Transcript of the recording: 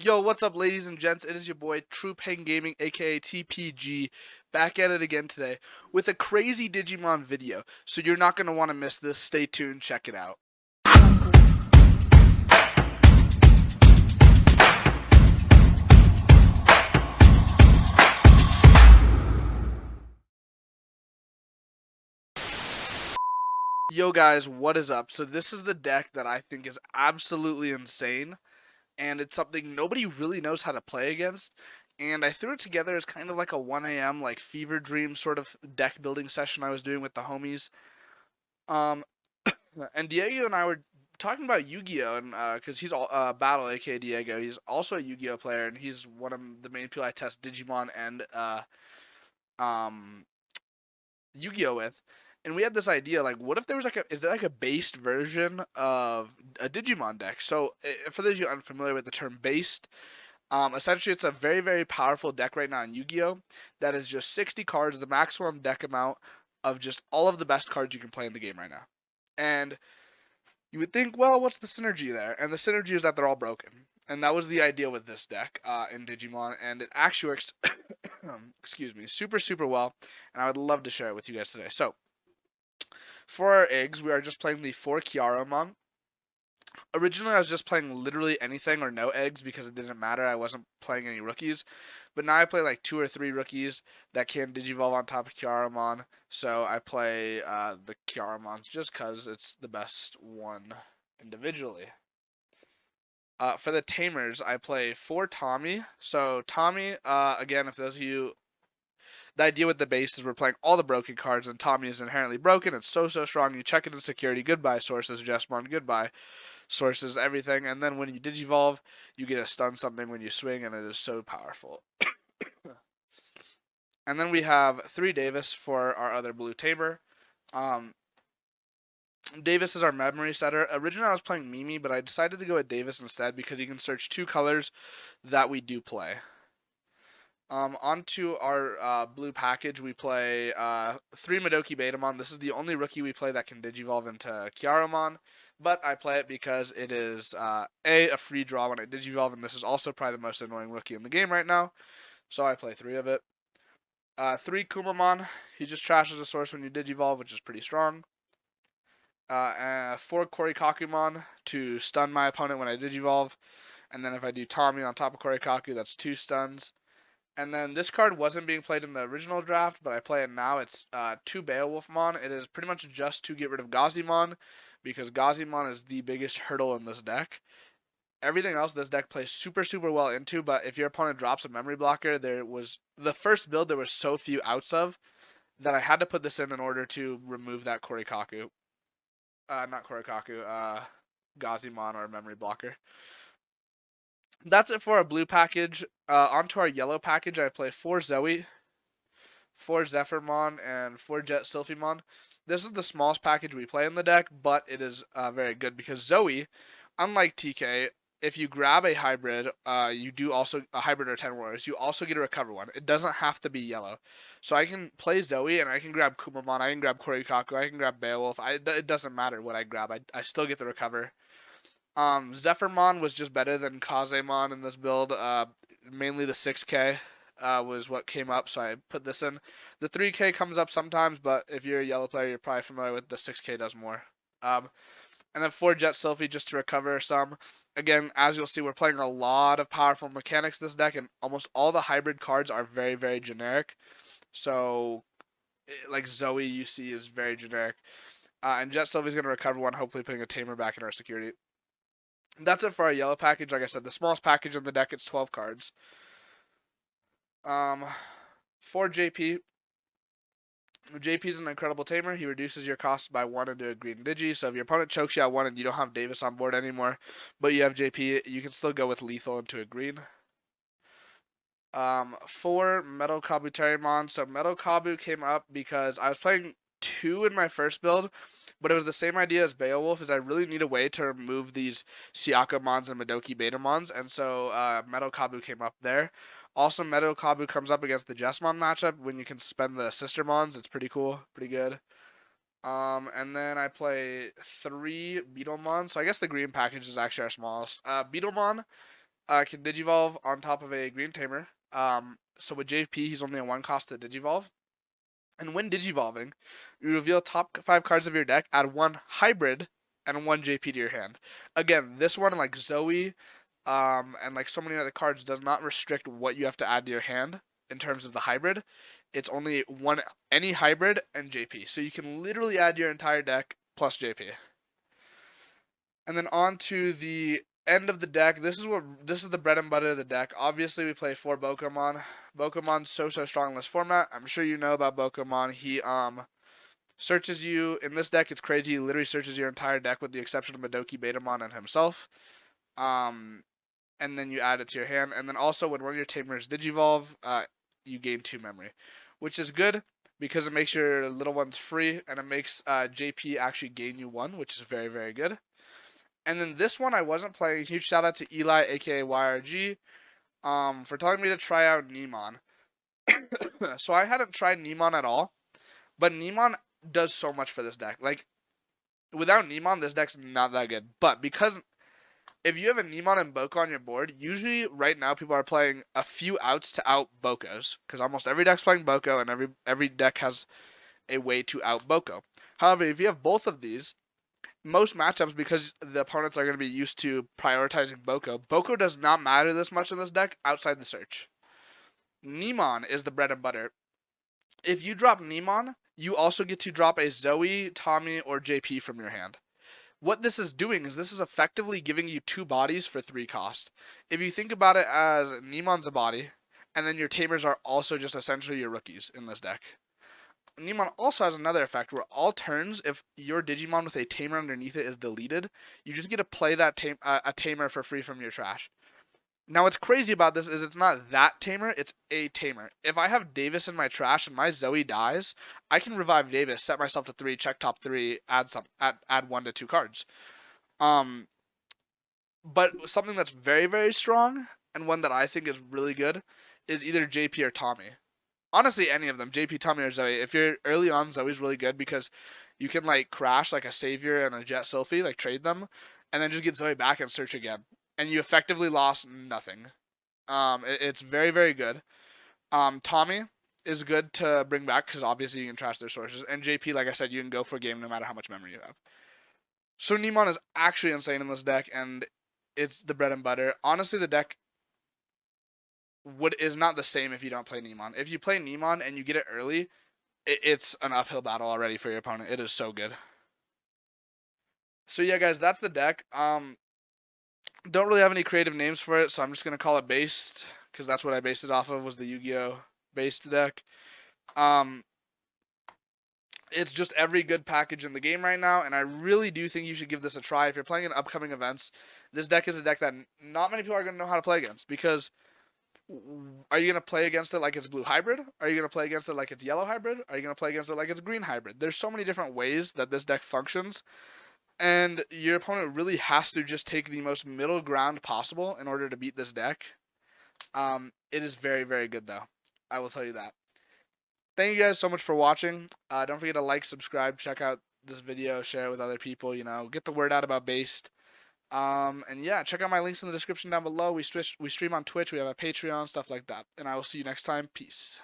Yo, what's up, ladies and gents? It is your boy, True Pain Gaming, aka TPG, back at it again today with a crazy Digimon video. So you're not going to want to miss this. Stay tuned, check it out. Yo, guys, what is up? So this is the deck that I think is absolutely insane, and it's something nobody really knows how to play against. And I threw it together as kind of like a 1 a.m. like fever dream sort of deck building session I was doing with the homies. Um, and Diego and I were talking about Yu-Gi-Oh, and because he's all Battle, aka Diego, he's also a Yu-Gi-Oh player, and he's one of the main people I test Digimon and um Yu-Gi-Oh with. And we had this idea, like, what if there was is there like a based version of a Digimon deck? So, for those of you unfamiliar with the term based, essentially it's a very, very powerful deck right now in Yu-Gi-Oh that is just 60 cards, the maximum deck amount of just all of the best cards you can play in the game right now. And you would think, well, what's the synergy there? And the synergy is that they're all broken. And that was the idea with this deck in Digimon, and it actually works, excuse me, super, super well. And I would love to share it with you guys today. So, for our eggs, we are just playing the 4 Kiaromon. Originally, I was just playing literally anything or no eggs because it didn't matter. I wasn't playing any rookies. But now I play like 2 or 3 rookies that can Digivolve on top of Kiaromon. So I play the Kiaromons just because it's the best one individually. For the Tamers, I play 4 Tommy. So Tommy, again, if those of you, the idea with the base is we're playing all the broken cards, and Tommy is inherently broken. It's so strong. You check it in security. Goodbye, sources, Jessmon. Goodbye, sources, everything. And then when you Digivolve, you get a stun something when you swing, and it is so powerful. And then we have 3 Davis for our other blue Tamer. Davis is our memory setter. Originally, I was playing Mimi, but I decided to go with Davis instead because you can search 2 colors that we do play. Onto our blue package, we play 3 Madoki Betamon. This is the only rookie we play that can Digivolve into Kiaromon, but I play it because it is a free draw when I Digivolve, and this is also probably the most annoying rookie in the game right now, so I play 3 of it. 3 Kumamon. He just trashes a source when you Digivolve, which is pretty strong. 4 Korikakumon to stun my opponent when I Digivolve. And then if I do Tommy on top of Korikaku, that's 2 stuns. And then this card wasn't being played in the original draft, but I play it now. It's 2 Beowulfmon. It is pretty much just to get rid of Gazimon, because Gazimon is the biggest hurdle in this deck. Everything else this deck plays super, super well into, but if your opponent drops a memory blocker, the first build there was so few outs of that I had to put this in order to remove that Korikaku. Not Korikaku, Gazimon or memory blocker. That's it for our blue package. Onto our yellow package, I play 4 Zoe, 4 Zephyrmon, and 4 Jet Sylphimon. This is the smallest package we play in the deck, but it is very good because Zoe, unlike TK, if you grab a hybrid, you do also a hybrid or 10 Warriors, you also get a recover one. It doesn't have to be yellow. So I can play Zoe and I can grab Kumamon, I can grab Korikaku, I can grab Beowulf. It doesn't matter what I grab. I still get the recover. Zephyrmon was just better than Kazemon in this build. Mainly the 6K was what came up, so I put this in. The 3K comes up sometimes, but if you're a yellow player, you're probably familiar with the 6K does more. And then 4 Jet Sylphie just to recover some. Again, as you'll see, we're playing a lot of powerful mechanics this deck, and almost all the hybrid cards are very, very generic. So, like Zoe, you see, is very generic. And Jet Sylphie's going to recover one, hopefully putting a Tamer back in our security. That's it for our yellow package. Like I said, the smallest package in the deck, it's 12 cards. For JP, JP is an incredible tamer. He reduces your cost by 1 into a green digi. So if your opponent chokes you at 1 and you don't have Davis on board anymore, but you have JP, you can still go with lethal into a green. 4 Metal Kabuterimon. So Metal Kabu came up because I was playing 2 in my first build, but it was the same idea as Beowulf, is I really need a way to remove these Siakamons and Madoki Betamons, and so Metal Kabu came up there. Also, Metal Kabu comes up against the Jessmon matchup when you can spend the Sistermons. It's pretty cool, pretty good. And then I play 3 Beetlemon. So I guess the green package is actually our smallest. Beetlemon can Digivolve on top of a green tamer. So with JP, he's only a 1 cost to Digivolve. And when Digivolving, you reveal top 5 cards of your deck, add 1 hybrid and 1 JP to your hand. Again, this one, like Zoe, and like so many other cards, does not restrict what you have to add to your hand in terms of the hybrid. It's only any hybrid and JP. So you can literally add your entire deck plus JP. And then on to the end of the deck. This is the bread and butter of the deck. Obviously, we play 4 Bokomon. Bokomon's so strong in this format. I'm sure you know about Bokomon. He searches you in this deck. It's crazy. He literally searches your entire deck with the exception of Madoki Betamon and himself. And then you add it to your hand. And then also when one of your tamers Digivolve, you gain 2 memory, which is good because it makes your little ones free, and it makes JP actually gain you 1, which is very, very good. And then this one I wasn't playing. Huge shout out to Eli, aka YRG, for telling me to try out Nemon. So I hadn't tried Nemon at all, but Nemon does so much for this deck. Like, without Nemon, this deck's not that good. But because if you have a Nemon and Boko on your board, usually right now people are playing a few outs to out Bokos, because almost every deck's playing Boko, and every deck has a way to out Boko. However, if you have both of these, most matchups, because the opponents are going to be used to prioritizing Boko, Boko does not matter this much in this deck outside the search. Nemon is the bread and butter. If you drop Nemon, you also get to drop a Zoe, Tommy, or JP from your hand. What this is doing is this is effectively giving you 2 bodies for 3 cost. If you think about it as Nemon's a body, and then your tamers are also just essentially your rookies in this deck. Nemon also has another effect where all turns, if your Digimon with a tamer underneath it is deleted, you just get to play that a tamer for free from your trash. Now, what's crazy about this is it's not that tamer, it's a tamer. If I have Davis in my trash and my Zoe dies, I can revive Davis, set myself to 3, check top 3, add 1 to 2 cards. But something that's very, very strong, and one that I think is really good, is either JP or Tommy. Honestly, any of them, JP, Tommy, or Zoe. If you're early on, Zoe's really good because you can like crash like a Savior and a Jet Sylphie, like trade them, and then just get Zoe back and search again. And you effectively lost nothing. It's very, very good. Tommy is good to bring back because obviously you can trash their sources. And JP, like I said, you can go for a game no matter how much memory you have. So Nemon is actually insane in this deck, and it's the bread and butter. Honestly, the deck is not the same if you don't play Nemon. If you play Nemon and you get it early, it's an uphill battle already for your opponent. It is so good. So yeah, guys, that's the deck. Don't really have any creative names for it, so I'm just gonna call it based because that's what I based it off of, was the Yu-Gi-Oh based deck. It's just every good package in the game right now, and I really do think you should give this a try. If you're playing in upcoming events, this deck is a deck that not many people are gonna know how to play against, because are you going to play against it like it's blue hybrid? Are you going to play against it like it's yellow hybrid? Are you going to play against it like it's green hybrid? There's so many different ways that this deck functions, and your opponent really has to just take the most middle ground possible in order to beat this deck. It is very, very good, though. I will tell you that. Thank you guys so much for watching. Don't forget to like, subscribe, check out this video, share it with other people, get the word out about Based. And yeah, check out my links in the description down below. We stream on Twitch, we have a Patreon, stuff like that. And I will see you next time. Peace.